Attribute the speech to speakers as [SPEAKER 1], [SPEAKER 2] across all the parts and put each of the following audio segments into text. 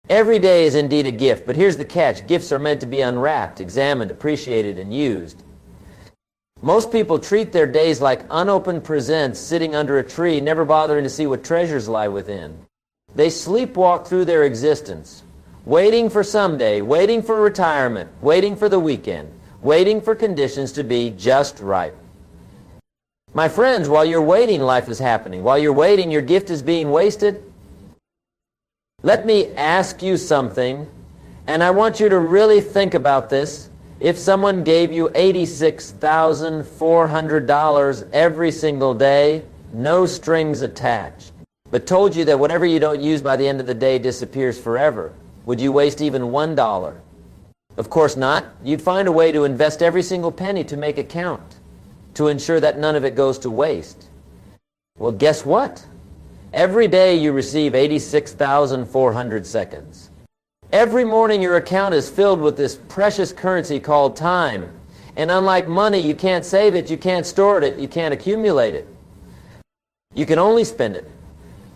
[SPEAKER 1] Every day is indeed a gift, but here's the catch. Gifts are meant to be unwrapped, examined, appreciated, and used. Most people treat their days like unopened presents sitting under a tree, never bothering to see what treasures lie within. They sleepwalk through their existence, waiting for someday, waiting for retirement, waiting for the weekend, waiting for conditions to be just right. My friends, while you're waiting, life is happening. While you're waiting, your gift is being wasted. Let me ask you something, and I want you to really think about this. If someone gave you $86,400 every single day, no strings attached, but told you that whatever you don't use by the end of the day disappears forever, would you waste even $1? Of course not. You'd find a way to invest every single penny to make it count, to ensure that none of it goes to waste. Well, guess what? Every day you receive 86,400 seconds. Every morning your account is filled with this precious currency called time. And unlike money, you can't save it, you can't store it, you can't accumulate it. You can only spend it.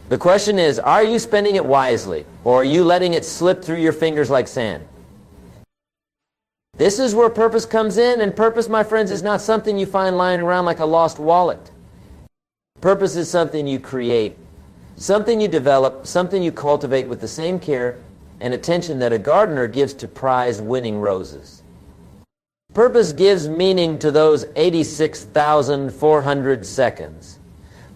[SPEAKER 1] The question is, are you spending it wisely, or are you letting it slip through your fingers like sand? This is where purpose comes in, and purpose, my friends, is not something you find lying around like a lost wallet. Purpose is something you create, something you develop, something you cultivate with the same care and attention that a gardener gives to prize-winning roses. Purpose gives meaning to those 86,400 seconds.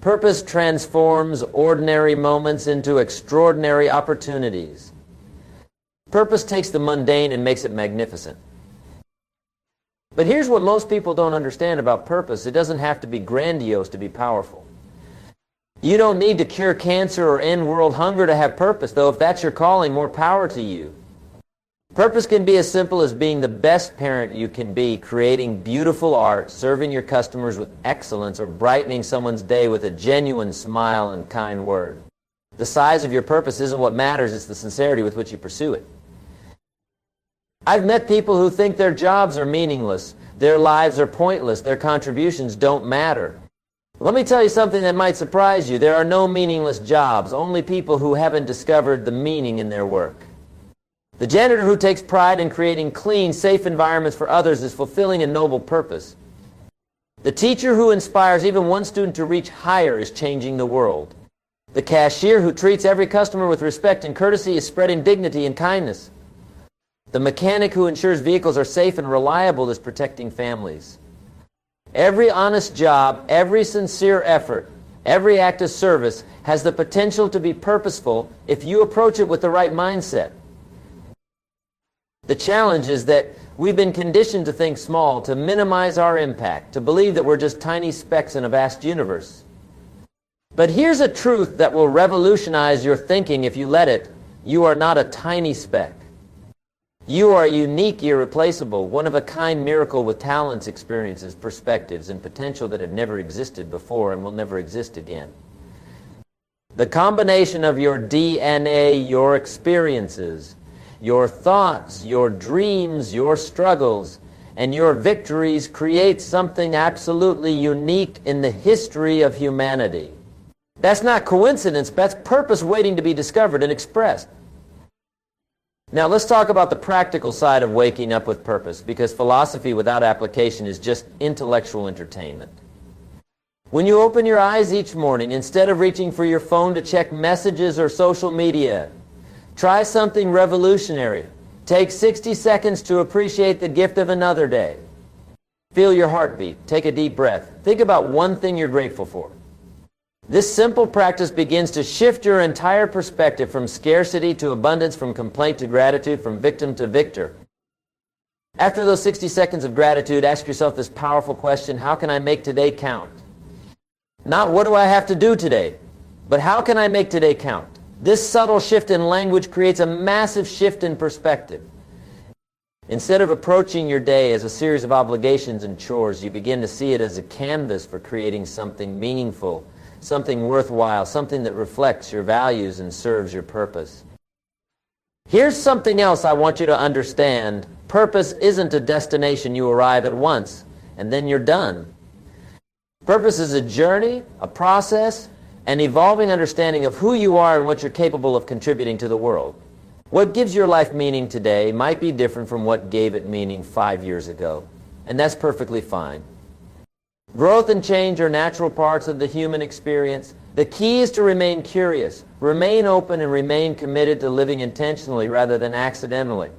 [SPEAKER 1] Purpose transforms ordinary moments into extraordinary opportunities. Purpose takes the mundane and makes it magnificent. But here's what most people don't understand about purpose. It doesn't have to be grandiose to be powerful. You don't need to cure cancer or end world hunger to have purpose, though if that's your calling, more power to you. Purpose can be as simple as being the best parent you can be, creating beautiful art, serving your customers with excellence, or brightening someone's day with a genuine smile and kind word. The size of your purpose isn't what matters, it's the sincerity with which you pursue it. I've met people who think their jobs are meaningless, their lives are pointless, their contributions don't matter. Let me tell you something that might surprise you. There are no meaningless jobs, only people who haven't discovered the meaning in their work. The janitor who takes pride in creating clean, safe environments for others is fulfilling a noble purpose. The teacher who inspires even one student to reach higher is changing the world. The cashier who treats every customer with respect and courtesy is spreading dignity and kindness. The mechanic who ensures vehicles are safe and reliable is protecting families. Every honest job, every sincere effort, every act of service has the potential to be purposeful if you approach it with the right mindset. The challenge is that we've been conditioned to think small, to minimize our impact, to believe that we're just tiny specks in a vast universe. But here's a truth that will revolutionize your thinking if you let it. You are not a tiny speck. You are unique, irreplaceable, one-of-a-kind miracle with talents, experiences, perspectives, and potential that have never existed before and will never exist again. The combination of your DNA, your experiences, your thoughts, your dreams, your struggles, and your victories creates something absolutely unique in the history of humanity. That's not coincidence, that's purpose waiting to be discovered and expressed. Now let's talk about the practical side of waking up with purpose, because philosophy without application is just intellectual entertainment. When you open your eyes each morning, instead of reaching for your phone to check messages or social media, try something revolutionary. Take 60 seconds to appreciate the gift of another day. Feel your heartbeat. Take a deep breath. Think about one thing you're grateful for. This simple practice begins to shift your entire perspective from scarcity to abundance, from complaint to gratitude, from victim to victor. After those 60 seconds of gratitude, ask yourself this powerful question: how can I make today count? Not what do I have to do today, but how can I make today count? This subtle shift in language creates a massive shift in perspective. Instead of approaching your day as a series of obligations and chores, you begin to see it as a canvas for creating something meaningful, something worthwhile, something that reflects your values and serves your purpose. Here's something else I want you to understand. Purpose isn't a destination you arrive at once and then you're done. Purpose is a journey, a process, an evolving understanding of who you are and what you're capable of contributing to the world. What gives your life meaning today might be different from what gave it meaning 5 years ago, and that's perfectly fine. Growth and change are natural parts of the human experience. The key is to remain curious, remain open, and remain committed to living intentionally rather than accidentally.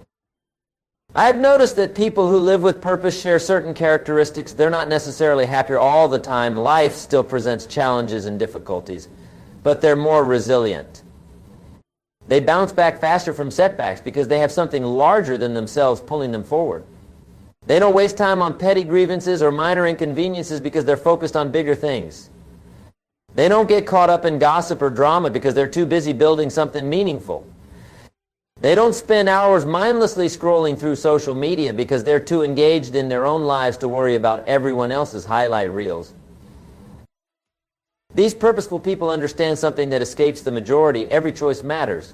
[SPEAKER 1] I've noticed that people who live with purpose share certain characteristics. They're not necessarily happier all the time. Life still presents challenges and difficulties, but they're more resilient. They bounce back faster from setbacks because they have something larger than themselves pulling them forward. They don't waste time on petty grievances or minor inconveniences because they're focused on bigger things. They don't get caught up in gossip or drama because they're too busy building something meaningful. They don't spend hours mindlessly scrolling through social media because they're too engaged in their own lives to worry about everyone else's highlight reels. These purposeful people understand something that escapes the majority. Every choice matters.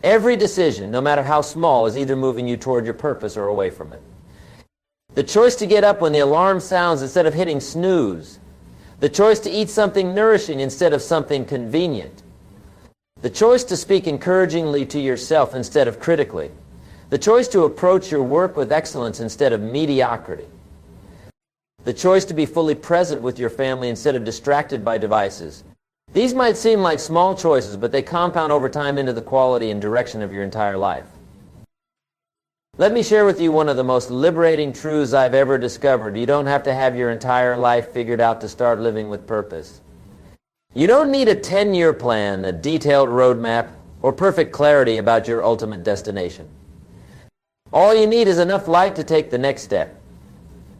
[SPEAKER 1] Every decision, no matter how small, is either moving you toward your purpose or away from it. The choice to get up when the alarm sounds instead of hitting snooze. The choice to eat something nourishing instead of something convenient. The choice to speak encouragingly to yourself instead of critically. The choice to approach your work with excellence instead of mediocrity. The choice to be fully present with your family instead of distracted by devices. These might seem like small choices, but they compound over time into the quality and direction of your entire life. Let me share with you one of the most liberating truths I've ever discovered. You don't have to have your entire life figured out to start living with purpose. You don't need a 10-year plan, a detailed roadmap, or perfect clarity about your ultimate destination. All you need is enough light to take the next step.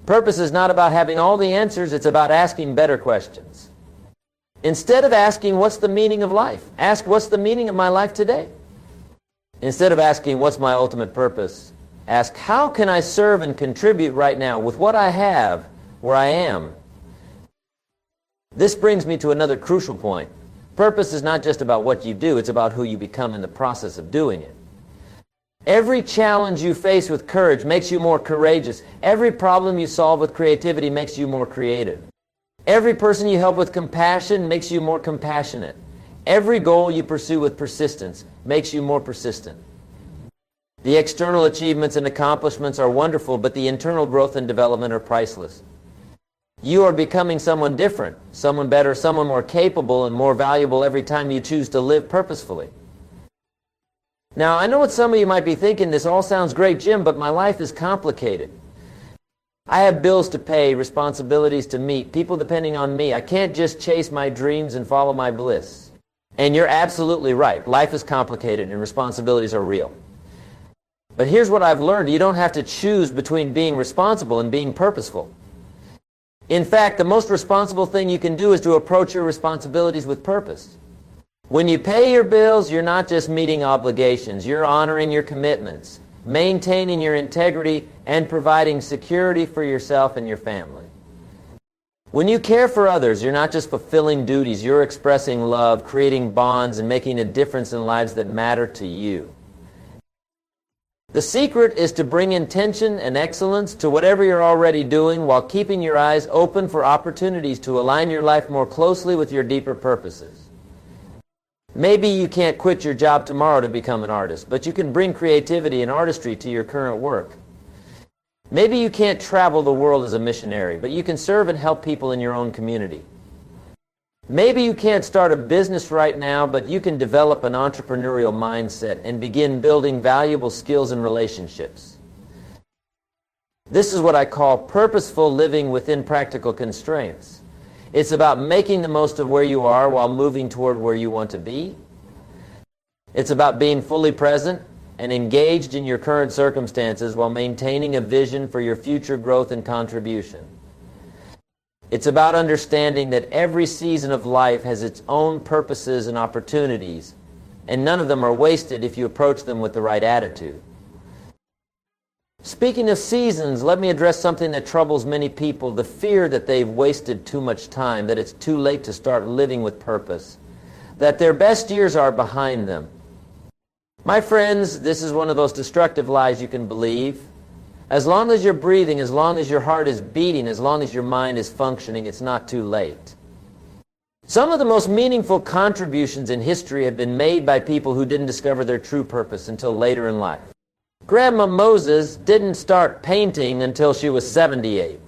[SPEAKER 1] Purpose is not about having all the answers, it's about asking better questions. Instead of asking, what's the meaning of life? Ask, what's the meaning of my life today? Instead of asking, what's my ultimate purpose? Ask, how can I serve and contribute right now with what I have, where I am? This brings me to another crucial point. Purpose is not just about what you do, it's about who you become in the process of doing it. Every challenge you face with courage makes you more courageous. Every problem you solve with creativity makes you more creative. Every person you help with compassion makes you more compassionate. Every goal you pursue with persistence makes you more persistent. The external achievements and accomplishments are wonderful, but the internal growth and development are priceless. You are becoming someone different, someone better, someone more capable and more valuable every time you choose to live purposefully. Now, I know what some of you might be thinking, this all sounds great, Jim, but my life is complicated. I have bills to pay, responsibilities to meet, people depending on me. I can't just chase my dreams and follow my bliss. And you're absolutely right. Life is complicated and responsibilities are real. But here's what I've learned. You don't have to choose between being responsible and being purposeful. In fact, the most responsible thing you can do is to approach your responsibilities with purpose. When you pay your bills, you're not just meeting obligations. You're honoring your commitments, maintaining your integrity, and providing security for yourself and your family. When you care for others, you're not just fulfilling duties. You're expressing love, creating bonds, and making a difference in lives that matter to you. The secret is to bring intention and excellence to whatever you're already doing while keeping your eyes open for opportunities to align your life more closely with your deeper purposes. Maybe you can't quit your job tomorrow to become an artist, but you can bring creativity and artistry to your current work. Maybe you can't travel the world as a missionary, but you can serve and help people in your own community. Maybe you can't start a business right now, but you can develop an entrepreneurial mindset and begin building valuable skills and relationships. This is what I call purposeful living within practical constraints. It's about making the most of where you are while moving toward where you want to be. It's about being fully present and engaged in your current circumstances while maintaining a vision for your future growth and contribution. It's about understanding that every season of life has its own purposes and opportunities, and none of them are wasted if you approach them with the right attitude. Speaking of seasons, let me address something that troubles many people, the fear that they've wasted too much time, that it's too late to start living with purpose, that their best years are behind them. My friends, this is one of those destructive lies you can believe. As long as you're breathing, as long as your heart is beating, as long as your mind is functioning, it's not too late. Some of the most meaningful contributions in history have been made by people who didn't discover their true purpose until later in life. Grandma Moses didn't start painting until she was 78.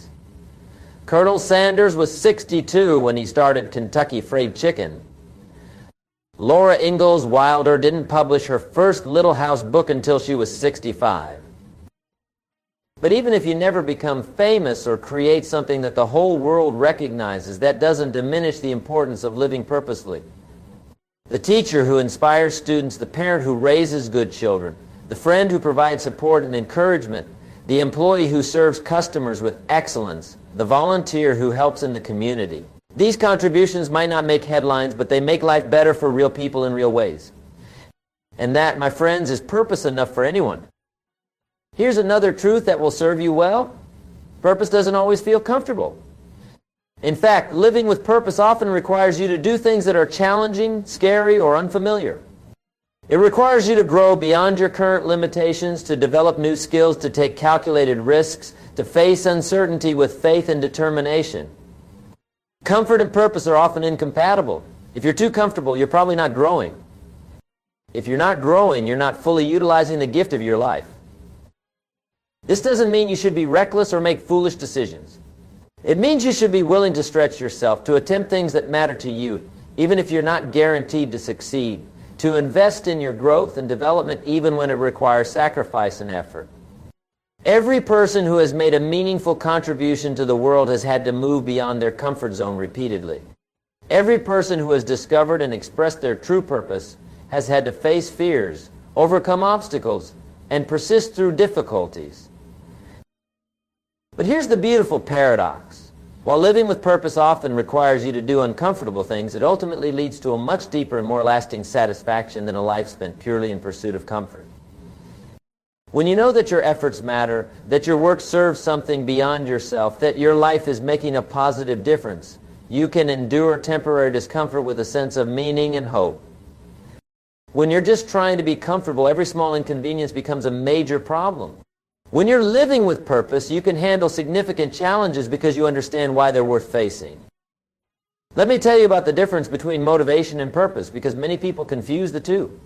[SPEAKER 1] Colonel Sanders was 62 when he started Kentucky Fried Chicken. Laura Ingalls Wilder didn't publish her first Little House book until she was 65. But even if you never become famous or create something that the whole world recognizes, that doesn't diminish the importance of living purposely. The teacher who inspires students, the parent who raises good children, the friend who provides support and encouragement, the employee who serves customers with excellence, the volunteer who helps in the community. These contributions might not make headlines, but they make life better for real people in real ways. And that, my friends, is purpose enough for anyone. Here's another truth that will serve you well. Purpose doesn't always feel comfortable. In fact, living with purpose often requires you to do things that are challenging, scary, or unfamiliar. It requires you to grow beyond your current limitations, to develop new skills, to take calculated risks, to face uncertainty with faith and determination. Comfort and purpose are often incompatible. If you're too comfortable, you're probably not growing. If you're not growing, you're not fully utilizing the gift of your life. This doesn't mean you should be reckless or make foolish decisions. It means you should be willing to stretch yourself, to attempt things that matter to you, even if you're not guaranteed to succeed, to invest in your growth and development even when it requires sacrifice and effort. Every person who has made a meaningful contribution to the world has had to move beyond their comfort zone repeatedly. Every person who has discovered and expressed their true purpose has had to face fears, overcome obstacles, and persist through difficulties. But here's the beautiful paradox. While living with purpose often requires you to do uncomfortable things, it ultimately leads to a much deeper and more lasting satisfaction than a life spent purely in pursuit of comfort. When you know that your efforts matter, that your work serves something beyond yourself, that your life is making a positive difference, you can endure temporary discomfort with a sense of meaning and hope. When you're just trying to be comfortable, every small inconvenience becomes a major problem. When you're living with purpose, you can handle significant challenges because you understand why they're worth facing. Let me tell you about the difference between motivation and purpose, because many people confuse the two.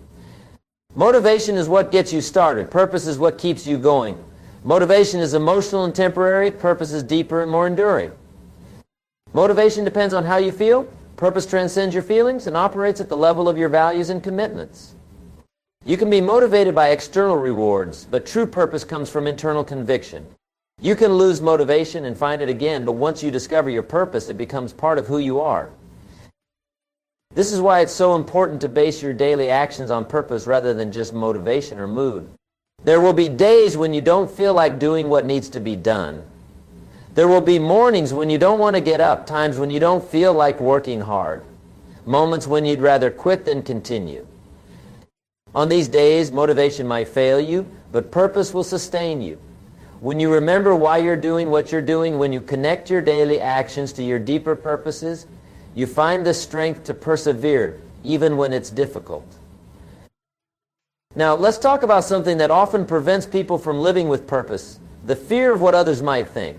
[SPEAKER 1] Motivation is what gets you started. Purpose is what keeps you going. Motivation is emotional and temporary. Purpose is deeper and more enduring. Motivation depends on how you feel. Purpose transcends your feelings and operates at the level of your values and commitments. You can be motivated by external rewards, but true purpose comes from internal conviction. You can lose motivation and find it again, but once you discover your purpose, it becomes part of who you are. This is why it's so important to base your daily actions on purpose rather than just motivation or mood. There will be days when you don't feel like doing what needs to be done. There will be mornings when you don't want to get up, times when you don't feel like working hard, moments when you'd rather quit than continue. On these days, motivation might fail you, but purpose will sustain you. When you remember why you're doing what you're doing, when you connect your daily actions to your deeper purposes, you find the strength to persevere, even when it's difficult. Now, let's talk about something that often prevents people from living with purpose, the fear of what others might think.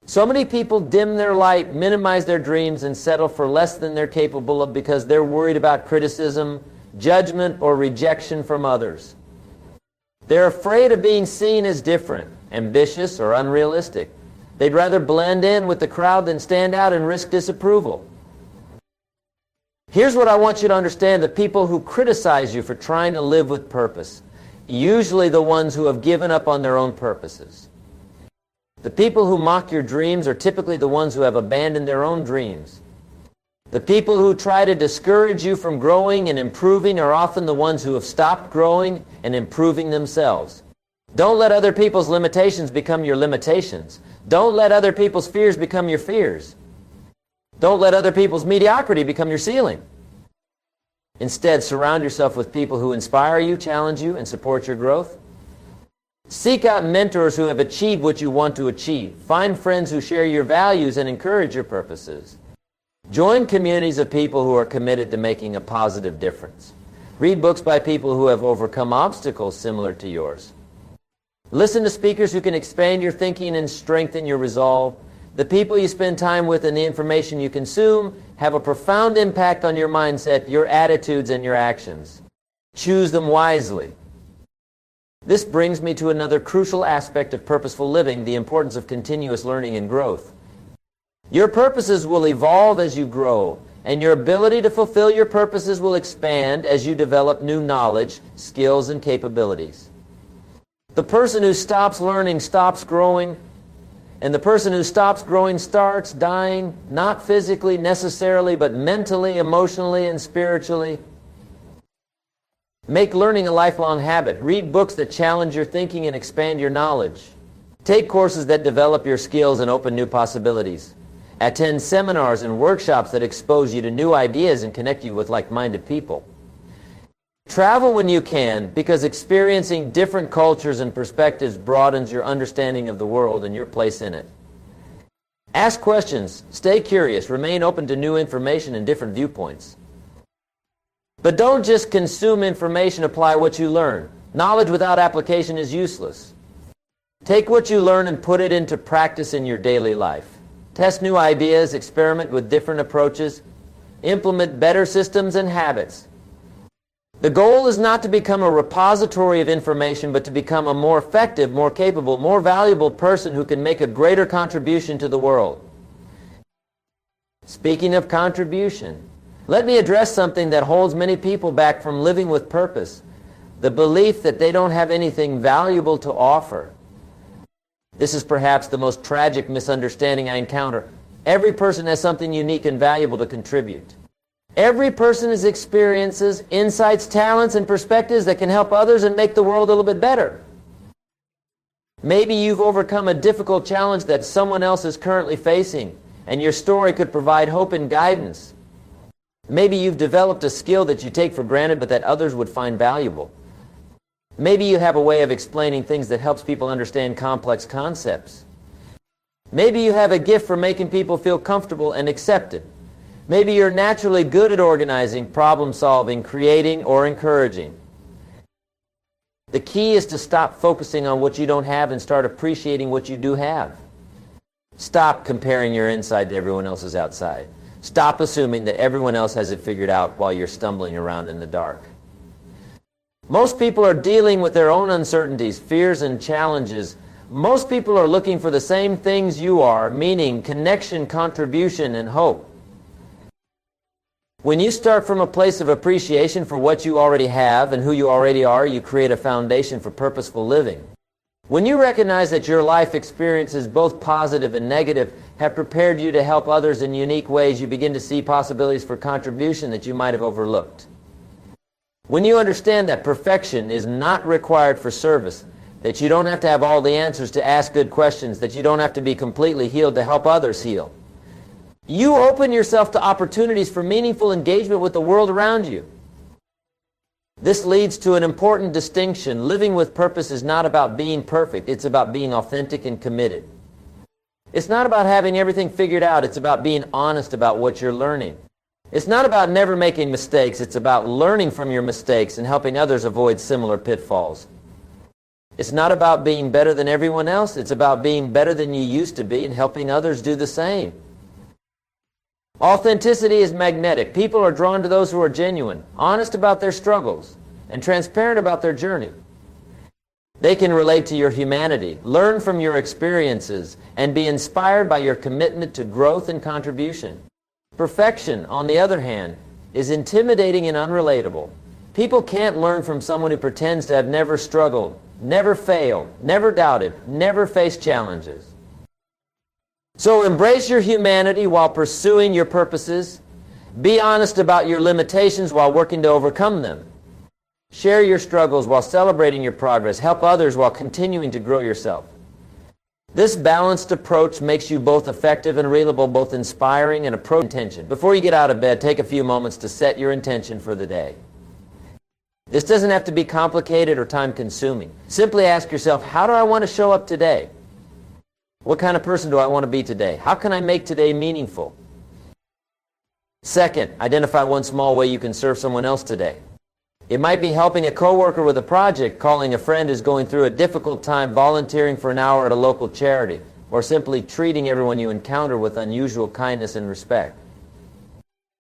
[SPEAKER 1] So many people dim their light, minimize their dreams, and settle for less than they're capable of because they're worried about criticism, judgment, or rejection from others. They're afraid of being seen as different, ambitious, or unrealistic. They'd rather blend in with the crowd than stand out and risk disapproval. Here's what I want you to understand: the people who criticize you for trying to live with purpose, usually the ones who have given up on their own purposes. The people who mock your dreams are typically the ones who have abandoned their own dreams. The people who try to discourage you from growing and improving are often the ones who have stopped growing and improving themselves. Don't let other people's limitations become your limitations. Don't let other people's fears become your fears. Don't let other people's mediocrity become your ceiling. Instead, surround yourself with people who inspire you, challenge you, and support your growth. Seek out mentors who have achieved what you want to achieve. Find friends who share your values and encourage your purposes. Join communities of people who are committed to making a positive difference. Read books by people who have overcome obstacles similar to yours. Listen to speakers who can expand your thinking and strengthen your resolve. The people you spend time with and the information you consume have a profound impact on your mindset, your attitudes, and your actions. Choose them wisely. This brings me to another crucial aspect of purposeful living, the importance of continuous learning and growth. Your purposes will evolve as you grow, and your ability to fulfill your purposes will expand as you develop new knowledge, skills, and capabilities. The person who stops learning stops growing, and the person who stops growing starts dying, not physically necessarily, but mentally, emotionally, and spiritually. Make learning a lifelong habit. Read books that challenge your thinking and expand your knowledge. Take courses that develop your skills and open new possibilities. Attend seminars and workshops that expose you to new ideas and connect you with like-minded people. Travel when you can, because experiencing different cultures and perspectives broadens your understanding of the world and your place in it. Ask questions, stay curious, remain open to new information and different viewpoints. But don't just consume information, apply what you learn. Knowledge without application is useless. Take what you learn and put it into practice in your daily life. Test new ideas, experiment with different approaches, implement better systems and habits. The goal is not to become a repository of information, but to become a more effective, more capable, more valuable person who can make a greater contribution to the world. Speaking of contribution, let me address something that holds many people back from living with purpose, the belief that they don't have anything valuable to offer. This is perhaps the most tragic misunderstanding I encounter. Every person has something unique and valuable to contribute. Every person has experiences, insights, talents, and perspectives that can help others and make the world a little bit better. Maybe you've overcome a difficult challenge that someone else is currently facing, and your story could provide hope and guidance. Maybe you've developed a skill that you take for granted but that others would find valuable. Maybe you have a way of explaining things that helps people understand complex concepts. Maybe you have a gift for making people feel comfortable and accepted. Maybe you're naturally good at organizing, problem solving, creating, or encouraging. The key is to stop focusing on what you don't have and start appreciating what you do have. Stop comparing your inside to everyone else's outside. Stop assuming that everyone else has it figured out while you're stumbling around in the dark. Most people are dealing with their own uncertainties, fears, and challenges. Most people are looking for the same things you are, meaning connection, contribution, and hope. When you start from a place of appreciation for what you already have and who you already are, you create a foundation for purposeful living. When you recognize that your life experiences, both positive and negative, have prepared you to help others in unique ways, you begin to see possibilities for contribution that you might have overlooked. When you understand that perfection is not required for service, that you don't have to have all the answers to ask good questions, that you don't have to be completely healed to help others heal, you open yourself to opportunities for meaningful engagement with the world around you. This leads to an important distinction. Living with purpose is not about being perfect. It's about being authentic and committed. It's not about having everything figured out. It's about being honest about what you're learning. It's not about never making mistakes. It's about learning from your mistakes and helping others avoid similar pitfalls. It's not about being better than everyone else. It's about being better than you used to be and helping others do the same. Authenticity is magnetic. People are drawn to those who are genuine, honest about their struggles, and transparent about their journey. They can relate to your humanity, learn from your experiences, and be inspired by your commitment to growth and contribution. Perfection, on the other hand, is intimidating and unrelatable. People can't learn from someone who pretends to have never struggled, never failed, never doubted, never faced challenges. So embrace your humanity while pursuing your purposes. Be honest about your limitations while working to overcome them. Share your struggles while celebrating your progress. Help others while continuing to grow yourself. This balanced approach makes you both effective and reliable, both inspiring and approach intention. Before you get out of bed, take a few moments to set your intention for the day. This doesn't have to be complicated or time-consuming. Simply ask yourself, how do I want to show up today? What kind of person do I want to be today? How can I make today meaningful? Second, identify one small way you can serve someone else today. It might be helping a coworker with a project, calling a friend who's going through a difficult time, volunteering for an hour at a local charity, or simply treating everyone you encounter with unusual kindness and respect.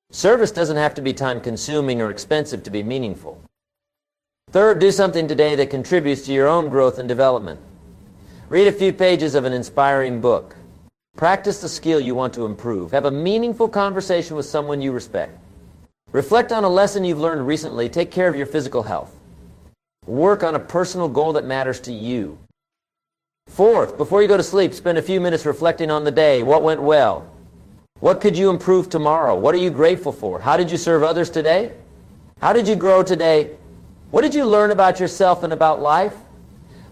[SPEAKER 1] Service doesn't have to be time-consuming or expensive to be meaningful. Third, do something today that contributes to your own growth and development. Read a few pages of an inspiring book. Practice the skill you want to improve. Have a meaningful conversation with someone you respect. Reflect on a lesson you've learned recently. Take care of your physical health. Work on a personal goal that matters to you. Fourth, before you go to sleep, spend a few minutes reflecting on the day. What went well? What could you improve tomorrow? What are you grateful for? How did you serve others today? How did you grow today? What did you learn about yourself and about life?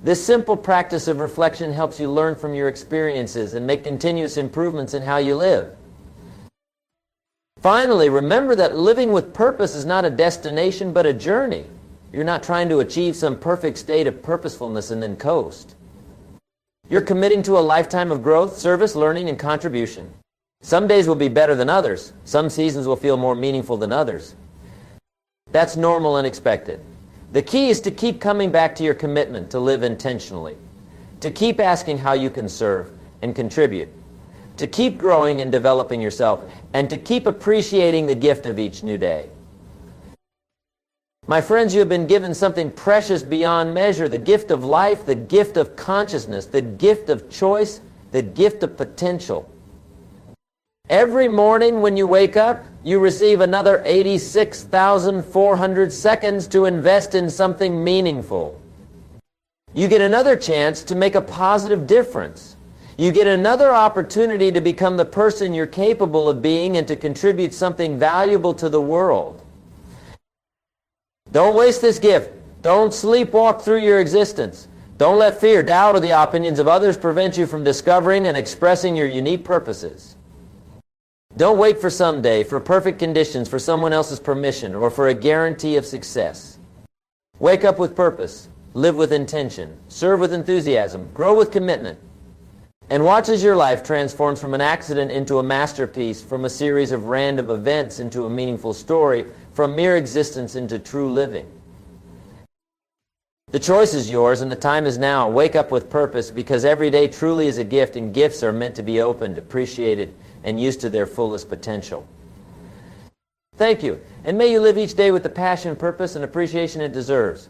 [SPEAKER 1] This simple practice of reflection helps you learn from your experiences and make continuous improvements in how you live. Finally, remember that living with purpose is not a destination but a journey. You're not trying to achieve some perfect state of purposefulness and then coast. You're committing to a lifetime of growth, service, learning, and contribution. Some days will be better than others. Some seasons will feel more meaningful than others. That's normal and expected. The key is to keep coming back to your commitment to live intentionally, to keep asking how you can serve and contribute, to keep growing and developing yourself, and to keep appreciating the gift of each new day. My friends, you have been given something precious beyond measure, the gift of life, the gift of consciousness, the gift of choice, the gift of potential. Every morning when you wake up, you receive another 86,400 seconds to invest in something meaningful. You get another chance to make a positive difference. You get another opportunity to become the person you're capable of being and to contribute something valuable to the world. Don't waste this gift. Don't sleepwalk through your existence. Don't let fear, doubt, or the opinions of others prevent you from discovering and expressing your unique purposes. Don't wait for someday, for perfect conditions, for someone else's permission, or for a guarantee of success. Wake up with purpose. Live with intention. Serve with enthusiasm. Grow with commitment. And watch as your life transforms from an accident into a masterpiece, from a series of random events into a meaningful story, from mere existence into true living. The choice is yours and the time is now. Wake up with purpose, because every day truly is a gift, and gifts are meant to be opened, appreciated, and used to their fullest potential. Thank you, and may you live each day with the passion, purpose, and appreciation it deserves.